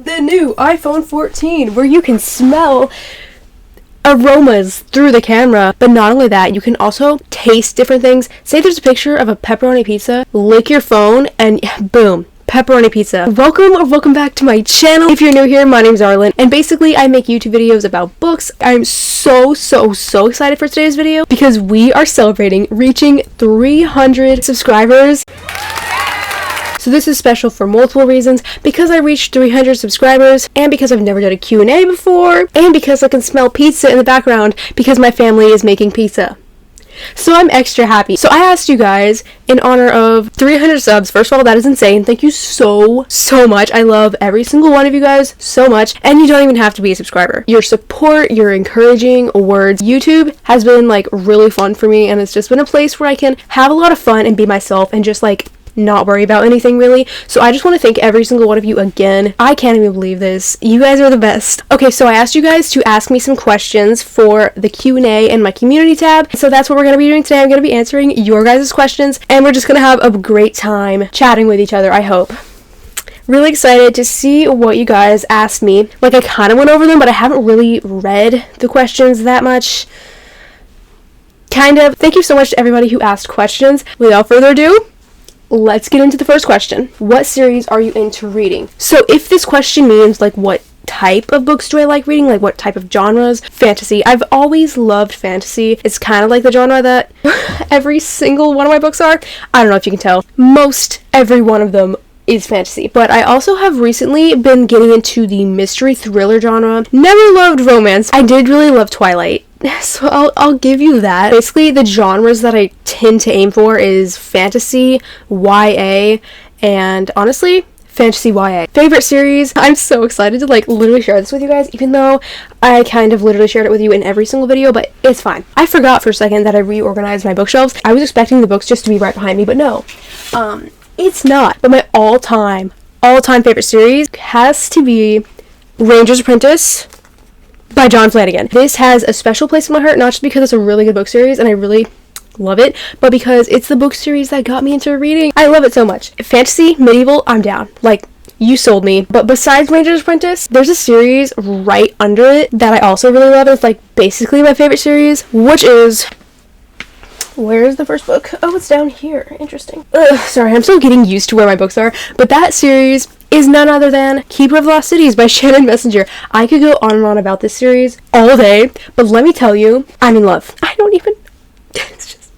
The new iPhone 14, where you can smell aromas through the camera, but not only that, you can also taste different things. Say there's a picture of a pepperoni pizza, lick your phone, and boom, pepperoni pizza. Welcome back to my channel. If you're new here, my name's Arlin, and basically I make YouTube videos about books. I'm so excited for today's video because we are celebrating reaching 300 subscribers. So this is special for multiple reasons, because I reached 300 subscribers, and because I've never done a Q&A before, and because I can smell pizza in the background because my family is making pizza. So I'm extra happy. So I asked you guys in honor of 300 subs. First of all, that is insane. Thank you so much. I love every single one of you guys so much, and you don't even have to be a subscriber. Your support, your encouraging words. YouTube has been like really fun for me, and it's just been a place where I can have a lot of fun and be myself and just like not worry about anything really. So I just want to thank every single one of you again. I can't even believe this. You guys are the best. Okay, so I asked you guys to ask me some questions for the Q&A in my community tab. So that's what we're going to be doing today. I'm going to be answering your guys' questions, and we're just going to have a great time chatting with each other, I hope. Really excited to see what you guys asked me. Like, I kind of went over them, but I haven't really read the questions that much. Kind of. Thank you so much to everybody who asked questions. Without further ado, let's get into the first question. What series are you into reading? So if this question means like what type of books do I like reading, like what type of genres, fantasy. I've always loved fantasy. It's kind of like the genre that every single one of my books are. I don't know if you can tell. Most every one of them is fantasy. But I also have recently been getting into the mystery thriller genre. Never loved romance. I did really love Twilight, so I'll give you that. Basically, the genres that I tend to aim for is fantasy, YA, and honestly, fantasy YA. Favorite series? I'm so excited to like literally share this with you guys, even though I kind of literally shared it with you in every single video, but it's fine. I forgot for a second that I reorganized my bookshelves. I was expecting the books just to be right behind me, but no. It's not. But my all-time favorite series has to be Ranger's Apprentice by John Flanagan. This has a special place in my heart, not just because it's a really good book series and I really love it, but because it's the book series that got me into reading. I love it so much. Fantasy, medieval, I'm down. Like, you sold me. But besides Ranger's Apprentice, there's a series right under it that I also really love. It's like basically my favorite series, which is... Where's the first book? Oh, it's down here. Interesting. Sorry, I'm still getting used to where my books are. But that series is none other than Keeper of the Lost Cities by Shannon Messenger. I could go on and on about this series all day, but let me tell you, I'm in love. I don't even... It's just...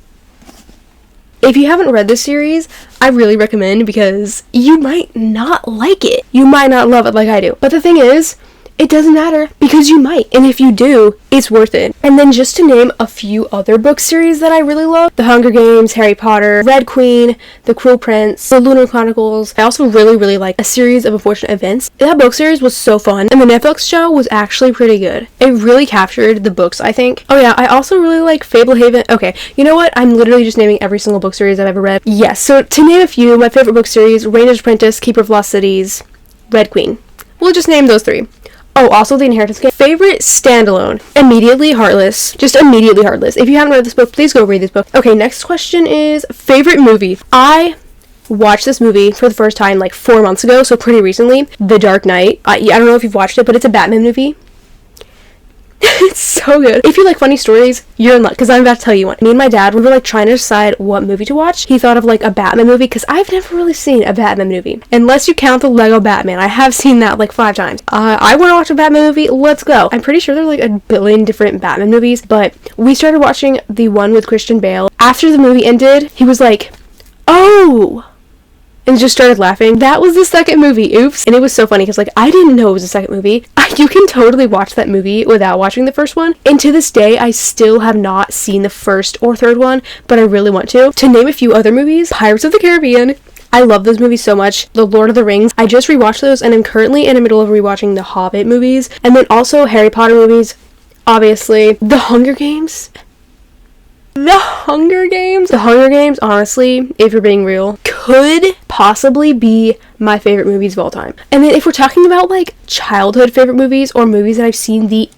If you haven't read this series, I really recommend, because you might not like it. You might not love it like I do. But the thing is, it doesn't matter, because you might, and if you do, it's worth it. And then just to name a few other book series that I really love: The Hunger Games, Harry Potter, Red Queen, The Cruel Prince, The Lunar Chronicles. I also really like A Series of Unfortunate Events. That book series was so fun, and the Netflix show was actually pretty good. It really captured the books, I think. Oh yeah, I also really like Fablehaven. Okay, you know what? I'm literally just naming every single book series I've ever read. Yes, so to name a few, my favorite book series: Ranger's Apprentice, Keeper of Lost Cities, Red Queen. We'll just name those three. Oh, also The Inheritance Game. Favorite standalone? Immediately Heartless. Just immediately Heartless. If you haven't read this book, please go read this book. Okay, next question is favorite movie. I watched this movie for the first time like 4 months ago, so pretty recently. The Dark Knight. I don't know if you've watched it, but it's a Batman movie. It's so good. If you like funny stories, you're in luck, because I'm about to tell you one. Me and my dad, we were like trying to decide what movie to watch. He thought of like a Batman movie, because I've never really seen a Batman movie. Unless you count the Lego Batman. I have seen that like 5 times. I want to watch a Batman movie. Let's go. I'm pretty sure there's like a billion different Batman movies, but we started watching the one with Christian Bale. After the movie ended, he was like, "Oh!" and just started laughing. That was the second movie. Oops. And it was so funny because like I didn't know it was the second movie. You can totally watch that movie without watching the first one. And to this day, I still have not seen the first or third one, but I really want to. To name a few other movies: Pirates of the Caribbean. I love those movies so much. The Lord of the Rings. I just rewatched those, and I'm currently in the middle of rewatching the Hobbit movies. And then also Harry Potter movies. Obviously. The Hunger Games. The Hunger Games, honestly, if you're being real, could possibly be my favorite movies of all time. And then if we're talking about like childhood favorite movies or movies that I've seen the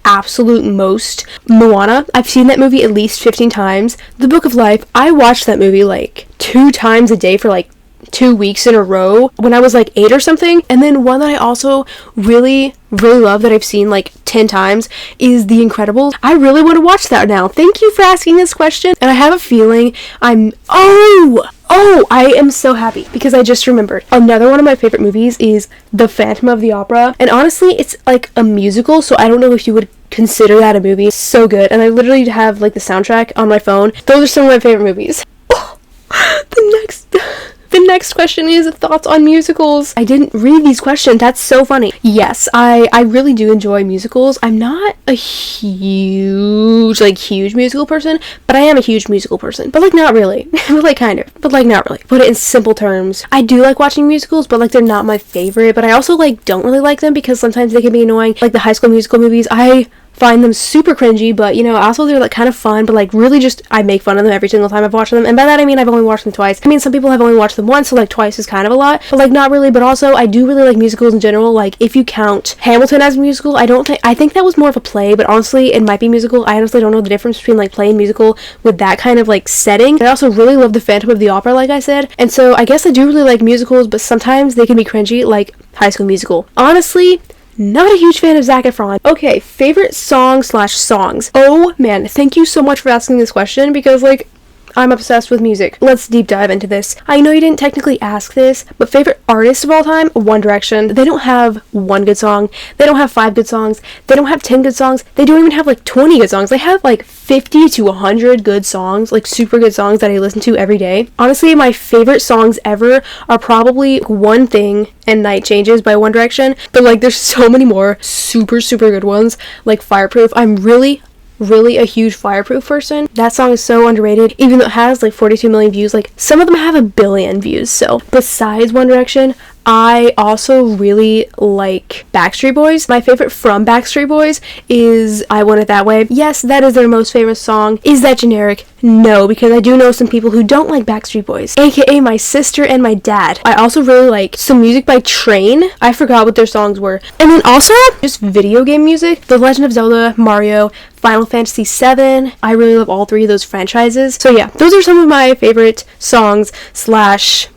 absolute most, Moana. I've seen that movie at least 15 times. The Book of Life, I watched that movie like 2 times a day for like 3 years. 2 weeks in a row when I was like 8 or something. And then one that I also really love that I've seen like 10 times is The Incredibles. I really want to watch that now. Thank you for asking this question. And I have a feeling I am so happy because I just remembered. Another one of my favorite movies is The Phantom of the Opera. And honestly, it's like a musical, so I don't know if you would consider that a movie. So good. And I literally have like the soundtrack on my phone. Those are some of my favorite movies. The next question is thoughts on musicals. I didn't read these questions. That's so funny. Yes, I really do enjoy musicals. I'm not a huge musical person, but I am a huge musical person. But like not really. But like kind of. But like not really. Put it in simple terms. I do like watching musicals, but like they're not my favorite. But I also like don't really like them because sometimes they can be annoying. Like the High School Musical movies, I find them super cringy, but you know, also they're like kind of fun, but like really just I make fun of them every single time I've watched them. And by that I mean I've only watched them twice. I mean some people have only watched them once, so like twice is kind of a lot, but like not really. But also I do really like musicals in general. Like if you count Hamilton as a musical, I think that was more of a play, but honestly it might be musical. I honestly don't know the difference between like play and musical with that kind of like setting. I also really love The Phantom of the Opera, like I said, and so I guess I do really like musicals, but sometimes they can be cringy, like High School Musical. Honestly, not a huge fan of Zac Efron. Okay, favorite song/songs. Oh man, thank you so much for asking this question because like I'm obsessed with music. Let's deep dive into this. I know you didn't technically ask this, but favorite artist of all time? One Direction. They don't have one good song. They don't have 5 good songs. They don't have 10 good songs. They don't even have like 20 good songs. They have like 50 to 100 good songs, like super good songs that I listen to every day. Honestly, my favorite songs ever are probably One Thing and Night Changes by One Direction, but like there's so many more super good ones, like Fireproof. I'm really a huge Fireproof person. That song is so underrated, even though it has like 42 million views. Like some of them have 1 billion views. So besides One Direction, I also really like Backstreet Boys. My favorite from Backstreet Boys is I Want It That Way. Yes, that is their most famous song. Is that generic? No, because I do know some people who don't like Backstreet Boys, aka my sister and my dad. I also really like some music by Train. I forgot what their songs were. And then also just video game music. The Legend of Zelda, Mario, Final Fantasy VII. I really love all 3 of those franchises. So yeah, those are some of my favorite songs /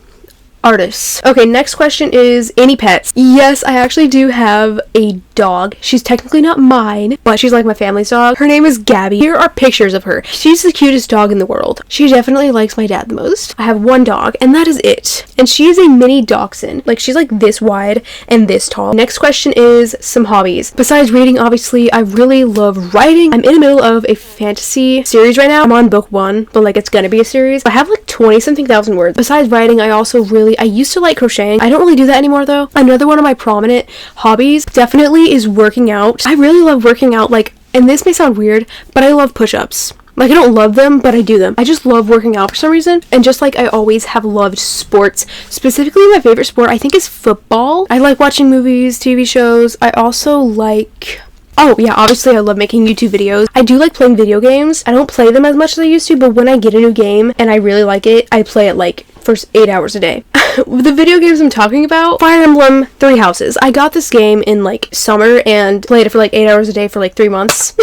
artists. Okay, next question is any pets? Yes, I actually do have a dog. She's technically not mine, but she's like my family's dog. Her name is Gabby. Here are pictures of her. She's the cutest dog in the world. She definitely likes my dad the most. I have one dog, and that is it. And she is a mini dachshund. Like, she's like this wide and this tall. Next question is some hobbies. Besides reading, obviously, I really love writing. I'm in the middle of a fantasy series right now. I'm on book 1, but like it's gonna be a series. I have like 20-something thousand words. Besides writing, I used to like crocheting. I don't really do that anymore though. Another one of my prominent hobbies definitely is working out. I really love working out, like, and this may sound weird, but I love push-ups. Like, I don't love them, but I do them. I just love working out for some reason. And just like I always have loved sports, specifically my favorite sport I think is football. I like watching movies, TV shows. I also like... Oh, yeah, obviously I love making YouTube videos. I do like playing video games. I don't play them as much as I used to, but when I get a new game and I really like it, I play it like for 8 hours a day. The video games I'm talking about, Fire Emblem 3 Houses. I got this game in like summer and played it for like 8 hours a day for like 3 months.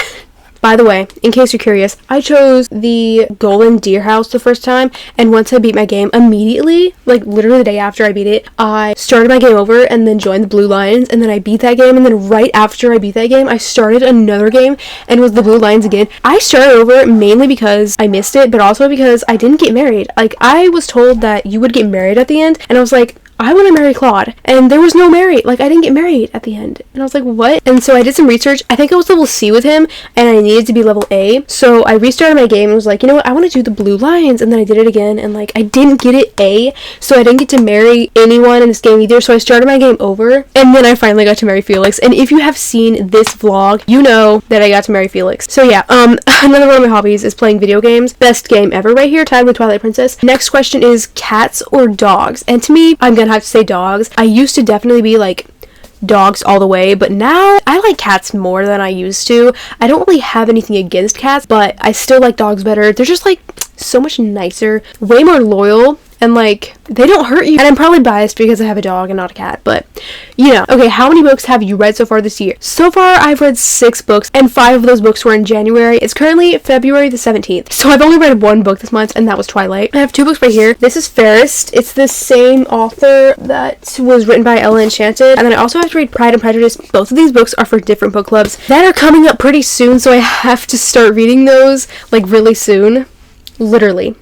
By the way, in case you're curious, I chose the Golden Deer House the first time, and once I beat my game, immediately, like literally the day after I beat it, I started my game over and then joined the Blue Lions, and then I beat that game, and then right after I beat that game, I started another game, and it was the Blue Lions again. I started over mainly because I missed it, but also because I didn't get married. Like, I was told that you would get married at the end, and I was like, I want to marry Claude. And there was no marry. Like, I didn't get married at the end. And I was like, what? And so I did some research. I think I was level C with him, and I needed to be level A. So I restarted my game and was like, you know what? I want to do the Blue Lions. And then I did it again, and like, I didn't get it A. So I didn't get to marry anyone in this game either. So I started my game over, and then I finally got to marry Felix. And if you have seen this vlog, you know that I got to marry Felix. So yeah, another one of my hobbies is playing video games. Best game ever right here, tied with Twilight Princess. Next question is cats or dogs? And to me, I'm gonna have to say dogs. I used to definitely be like dogs all the way, but now I like cats more than I used to. I don't really have anything against cats, but I still like dogs better. They're just like so much nicer, way more loyal, and like they don't hurt you. And I'm probably biased because I have a dog and not a cat, but you know. Okay, how many books have you read so far this year? So far I've read 6 books, and 5 of those books were in January. It's currently February the 17th, so I've only read 1 book this month, and that was Twilight. I have 2 books right here. This is Fairest. It's the same author that was written by Ella Enchanted, and then I also have to read Pride and Prejudice. Both of these books are for different book clubs that are coming up pretty soon, so I have to start reading those like really soon. Literally.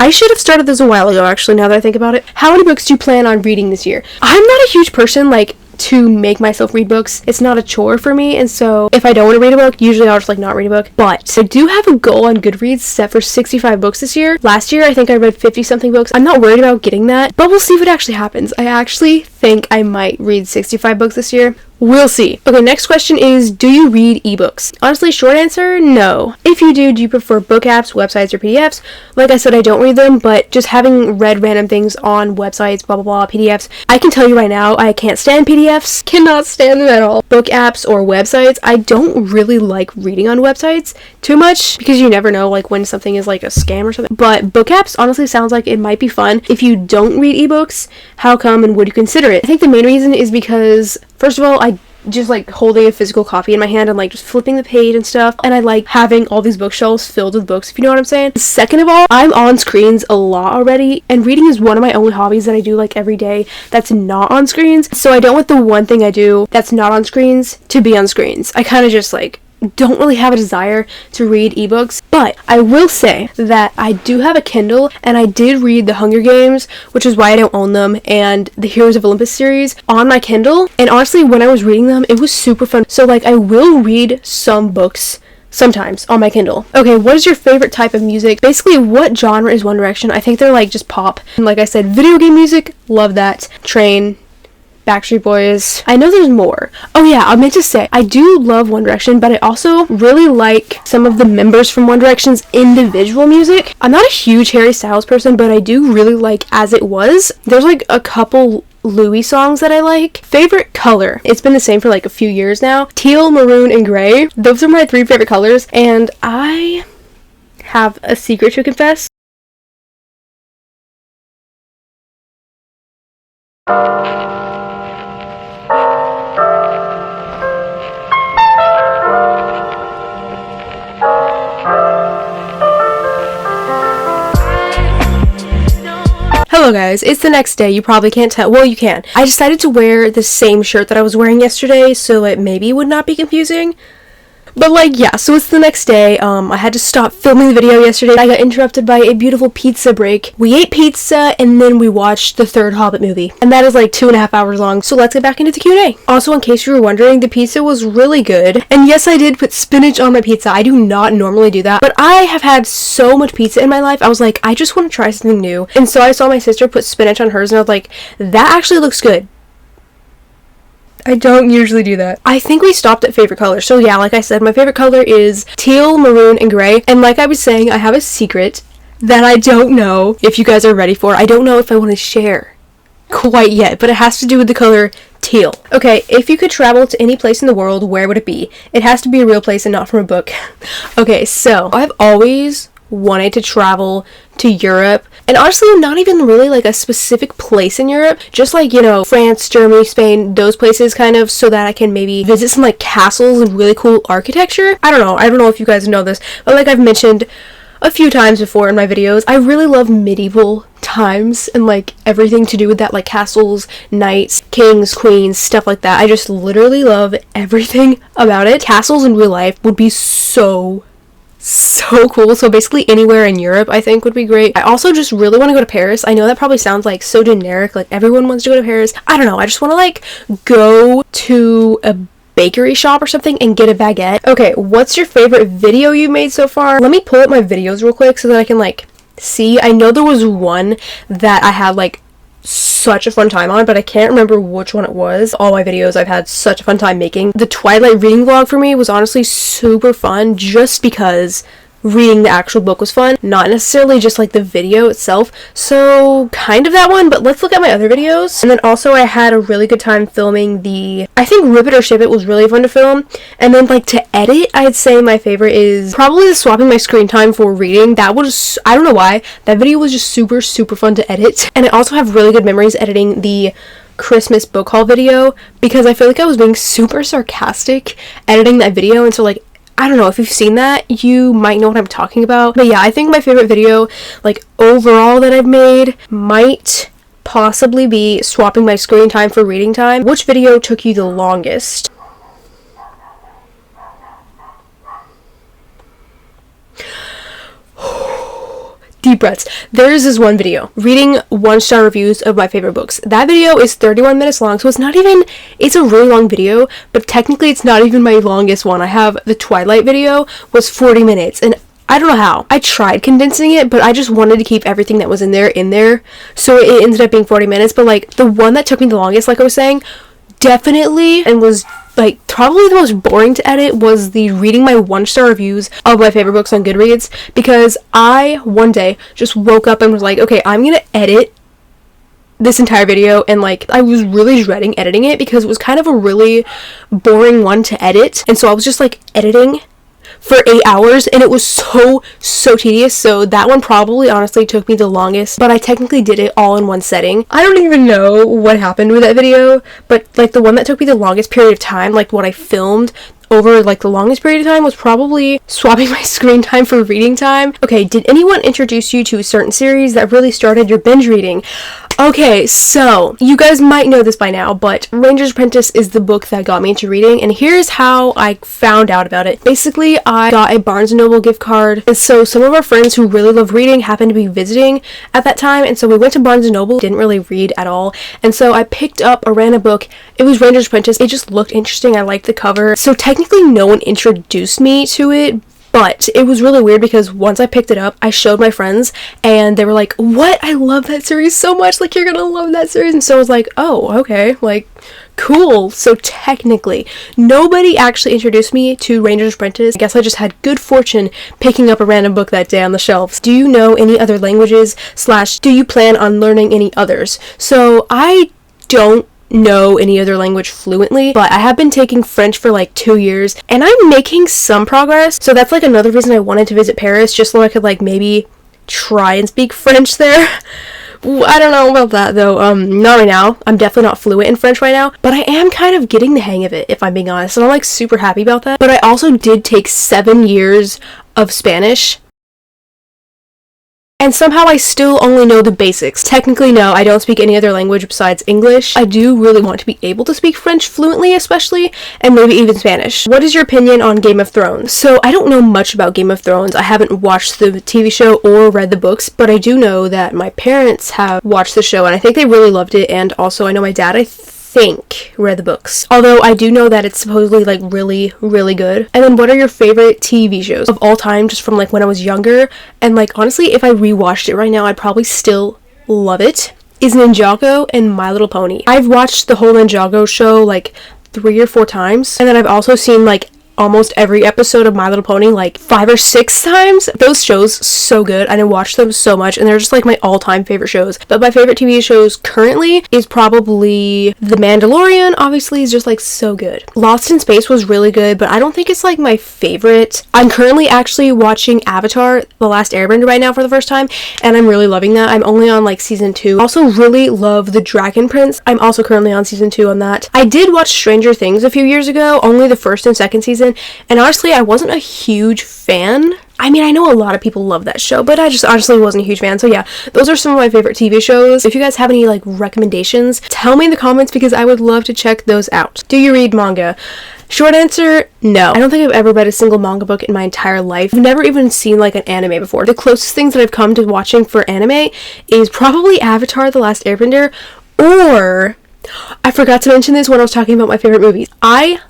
I should have started this a while ago, actually, now that I think about it. How many books do you plan on reading this year? I'm not a huge person, like, to make myself read books. It's not a chore for me, and so if I don't want to read a book, usually I'll just like not read a book. But I do have a goal on Goodreads set for 65 books this year. Last year I think I read 50 something books. I'm not worried about getting that, but we'll see if it actually happens. I actually think I might read 65 books this year. We'll see. Okay, next question is, do you read ebooks? Honestly, short answer, no. If you do you prefer book apps, websites, or PDFs? Like I said, I don't read them, but just having read random things on websites, blah blah blah, PDFs, I can tell you right now, I can't stand PDFs. Cannot stand them at all. Book apps or websites, I don't really like reading on websites too much, because you never know like when something is like a scam or something. But book apps honestly sounds like it might be fun. If you don't read ebooks, how come and would you consider it? I think the main reason is because, first of all, I just like holding a physical copy in my hand and like just flipping the page and stuff, and I like having all these bookshelves filled with books, if you know what I'm saying. Second of all, I'm on screens a lot already, and reading is one of my only hobbies that I do like every day that's not on screens, so I don't want the one thing I do that's not on screens to be on screens. I kind of just like don't really have a desire to read ebooks. But I will say that I do have a Kindle, and I did read The Hunger Games, which is why I don't own them, and the Heroes of Olympus series on my Kindle, and honestly when I was reading them it was super fun. So like I will read some books sometimes on my Kindle. Okay, what is your favorite type of music? Basically, what genre is One Direction? I think they're like just pop. And like I said, video game music, love that. Train, Backstreet Boys. I know there's more. Oh yeah, I meant to say, I do love One Direction, but I also really like some of the members from One Direction's individual music. I'm not a huge Harry Styles person, but I do really like As It Was. There's like a couple Louis songs that I like. Favorite color? It's been the same for like a few years now. Teal, maroon, and gray. Those are my 3 favorite colors, and I have a secret to confess. Hello guys, it's the next day. You probably can't tell. Well, you can. I decided to wear the same shirt that I was wearing yesterday, so it maybe would not be confusing. But like, yeah, so it's the next day. I had to stop filming the video yesterday. I got interrupted by a beautiful pizza break. We ate pizza, and then we watched the 3rd Hobbit movie. And that is like 2.5 hours long, so let's get back into the Q&A. Also, in case you were wondering, the pizza was really good. And yes, I did put spinach on my pizza. I do not normally do that, but I have had so much pizza in my life, I was like, I just want to try something new. And so I saw my sister put spinach on hers, and I was like, that actually looks good. I don't usually do that. I think we stopped at favorite color. So yeah, like I said, my favorite color is teal, maroon, and gray. And like I was saying, I have a secret that I don't know if you guys are ready for. I don't know if I want to share quite yet, but it has to do with the color teal. Okay, if you could travel to any place in the world, where would it be? It has to be a real place and not from a book. Okay, so I've always wanted to travel to Europe, and honestly not even really like a specific place in Europe, just like, you know, France, Germany, Spain, those places kind of, so that I can maybe visit some like castles and really cool architecture. I don't know if you guys know this, but like I've mentioned a few times before in my videos, I really love medieval times and like everything to do with that, like castles, knights, kings, queens, stuff like that. I just literally love everything about it. Castles in real life would be so cool. So basically anywhere in Europe I think would be great. I also just really want to go to Paris. I know that probably sounds like so generic, like everyone wants to go to Paris. I don't know, I just want to like go to a bakery shop or something and get a baguette. Okay, what's your favorite video you made so far? Let me pull up my videos real quick so that I can like see. I know there was one that I had like such a fun time on, but I can't remember which one it was. All my videos I've had such a fun time making. The Twilight reading vlog for me was honestly super fun, just because reading the actual book was fun, not necessarily just like the video itself. So kind of that one, but let's look at my other videos. And then also I had a really good time filming I think Rip It or Ship It was really fun to film. And then like to edit, I'd say my favorite is probably the swapping my screen time for reading. That was, I don't know why, that video was just super fun to edit. And I also have really good memories editing the Christmas book haul video, because I feel like I was being super sarcastic editing that video, and so like, I don't know, if you've seen that, you might know what I'm talking about. But yeah, I think my favorite video, like overall that I've made, might possibly be swapping my screen time for reading time. Which video took you the longest? Deep breaths. There's this one video, reading 1-star reviews of my favorite books. That video is 31 minutes long, so it's a really long video, but technically it's not even my longest one. I have the Twilight video was 40 minutes, and I don't know how. I tried condensing it, but I just wanted to keep everything that was in there, so it ended up being 40 minutes, but like, the one that took me the longest, like I was saying, definitely, and was like probably the most boring to edit, was the reading my 1-star reviews of my favorite books on Goodreads, because I one day just woke up and was like, okay, I'm gonna edit this entire video, and like I was really dreading editing it because it was kind of a really boring one to edit, and so I was just like editing for 8 hours, and it was so tedious. So that one probably honestly took me the longest, but I technically did it all in one setting. I don't even know what happened with that video, but like the one that took me the longest period of time, like what I filmed over like the longest period of time, was probably swapping my screen time for reading time. Okay, did anyone introduce you to a certain series that really started your binge reading? Okay, so you guys might know this by now, but Ranger's Apprentice is the book that got me into reading, and here's how I found out about it. Basically, I got a Barnes & Noble gift card, and so some of our friends who really love reading happened to be visiting at that time, and so we went to Barnes & Noble, didn't really read at all, and so I picked up a random book. It was Ranger's Apprentice. It just looked interesting. I liked the cover. So technically no one introduced me to it, but it was really weird because once I picked it up, I showed my friends, and they were like, what? I love that series so much. Like, you're gonna love that series. And so I was like, oh, okay. Like, cool. So technically, nobody actually introduced me to Ranger's Apprentice. I guess I just had good fortune picking up a random book that day on the shelves. Do you know any other languages / do you plan on learning any others? So I don't know any other language fluently, but I have been taking French for like 2 years, and I'm making some progress. So that's like another reason I wanted to visit Paris, just so I could like maybe try and speak French there. I don't know about that though. Not right now. I'm definitely not fluent in French right now, but I am kind of getting the hang of it, if I'm being honest, and I'm like super happy about that. But I also did take 7 years of Spanish, and somehow I still only know the basics. Technically, no, I don't speak any other language besides English. I do really want to be able to speak French fluently, especially, and maybe even Spanish. What is your opinion on Game of Thrones? So, I don't know much about Game of Thrones. I haven't watched the TV show or read the books, but I do know that my parents have watched the show, and I think they really loved it, and also I know my dad, I think, read the books. Although I do know that it's supposedly like really good. And then what are your favorite TV shows of all time, just from like when I was younger? And like honestly, if I rewatched it right now, I'd probably still love it. Is Ninjago and My Little Pony. I've watched the whole Ninjago show like 3 or 4 times, and then I've also seen like almost every episode of My Little Pony like 5 or 6 times. Those shows, so good. I watch them so much, and they're just like my all-time favorite shows. But my favorite TV shows currently is probably The Mandalorian. Obviously, is just like so good. Lost in Space was really good, but I don't think it's like my favorite. I'm currently actually watching Avatar: The Last Airbender right now for the first time, and I'm really loving that. I'm only on like season 2. Also really love The Dragon Prince. I'm also currently on season 2 on that. I did watch Stranger Things a few years ago, only the first and second season. And honestly, I wasn't a huge fan. I mean, I know a lot of people love that show, but I just honestly wasn't a huge fan. So yeah, those are some of my favorite TV shows. If you guys have any like recommendations, tell me in the comments, because I would love to check those out. Do you read manga? Short answer, no. I don't think I've ever read a single manga book in my entire life. I've never even seen like an anime before. The closest things that I've come to watching for anime is probably Avatar: The Last Airbender, or I forgot to mention this when I was talking about my favorite movies. I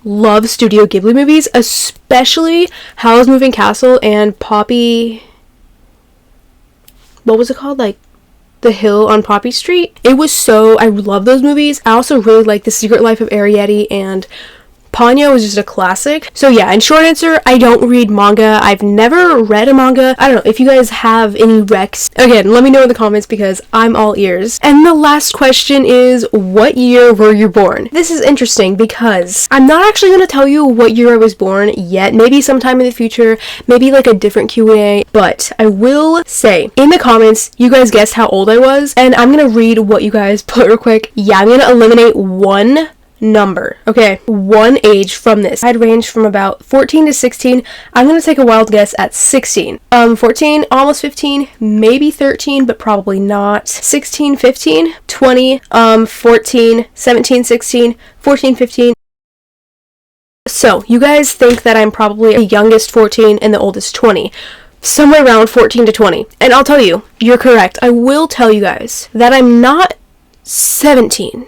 love Studio Ghibli movies, especially Howl's Moving Castle and Poppy... what was it called? Like, The Hill on Poppy Street? It was so... I love those movies. I also really like The Secret Life of Arrietty and Ponyo is just a classic. So yeah, in short answer, I don't read manga. I've never read a manga. I don't know if you guys have any recs. Again, let me know in the comments because I'm all ears. And the last question is, what year were you born? This is interesting because I'm not actually going to tell you what year I was born yet. Maybe sometime in the future, maybe like a different Q&A, but I will say in the comments, you guys guessed how old I was, and I'm going to read what you guys put real quick. Yeah, I'm going to eliminate one number. Okay, one age from this. I'd range from about 14 to 16. I'm gonna take a wild guess at 16. 14, almost 15, maybe 13, but probably not. 16, 15, 20, 14, 17, 16, 14, 15. So, you guys think that I'm probably the youngest 14 and the oldest 20. Somewhere around 14 to 20. And I'll tell you, you're correct. I will tell you guys that I'm not 17.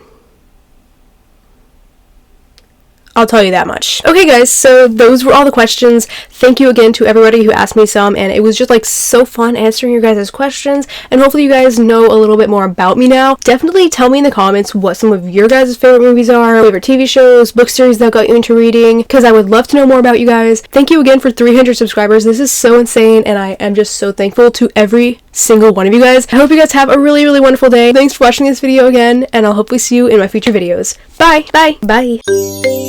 I'll tell you that much. Okay guys, so those were all the questions. Thank you again to everybody who asked me some, and it was just like so fun answering your guys' questions, and hopefully you guys know a little bit more about me now. Definitely tell me in the comments what some of your guys' favorite movies are, favorite TV shows, book series that got you into reading, because I would love to know more about you guys. Thank you again for 300 subscribers. This is so insane, and I am just so thankful to every single one of you guys. I hope you guys have a really, really wonderful day. Thanks for watching this video again, and I'll hopefully see you in my future videos. Bye! Bye! Bye!